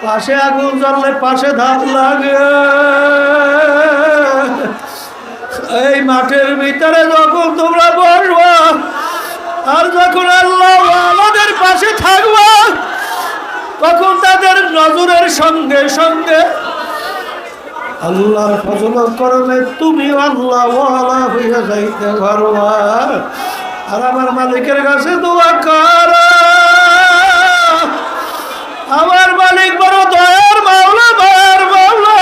পাশে আগুন জ্বললে পাশে ধাপ লাগে। এই মাঠের ভিতরে যখন তোমরা বসবা আর যখন আল্লাহ আমাদের পাশে থাকবা তখন তাদের নজরের সঙ্গে সঙ্গে আল্লাহর ফজল করবে, তুমি আল্লাহ ওয়ালা হইয়া যাইতে পারবা। আর আমার মালিকের কাছে দোয়া কর, আমার মালিক বড় দয়ার মাওলা, দয়ার মাওলা।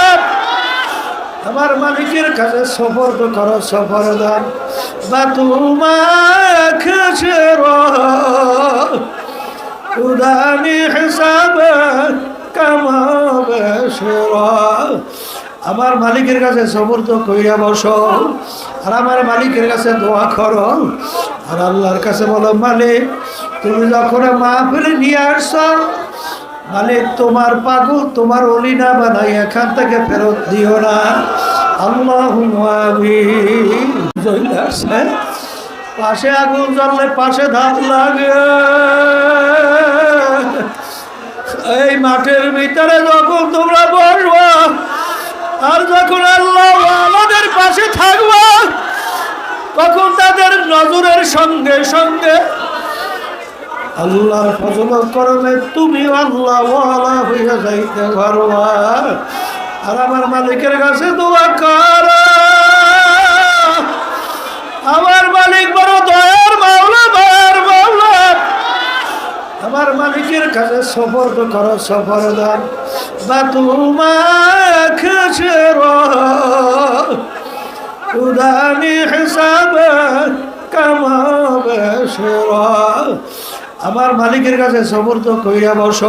আমার মালিকের কাছে সফর তো করো, সফর দান বা তোমাকে উদানি হিসাবে কামাবে। আমার মালিকের কাছে সবর তো কইরা বসো আর আমার মালিকের কাছে দোয়া করো আর আল্লাহর কাছে বলো, মালিক তুমি যখন মাহফিলে নিয়ে আসছো, মালিক তোমার পাগল তোমার ওলি না বানাই এখান থেকে ফেরত দিও না। আল্লাহুম্মা আমিন। পাশে আগুন জ্বললে পাশে ধাপ লাগে। এই মাঠের ভিতরে যখন তোমরা বসবা আর যখন আল্লাহ আমাদের পাশে থাকবা তখন তাদের নজরের সঙ্গে সঙ্গে আল্লাহর ফজল করবে, তুমি আল্লাহ ওয়ালা হইয়া যাইতে পারবা। আর আমার মালিকের কাছে দোয়া কর, আমার মালিক বড় দয়ার মাওলা, দয়ার মাওলা। আমার মালিকের কাছে সফর তো করো, সফর দান বা তোমাকে উদানি হিসাবে কামাবে। আমার মালিকের কাছে সফর তো কইরা বসো।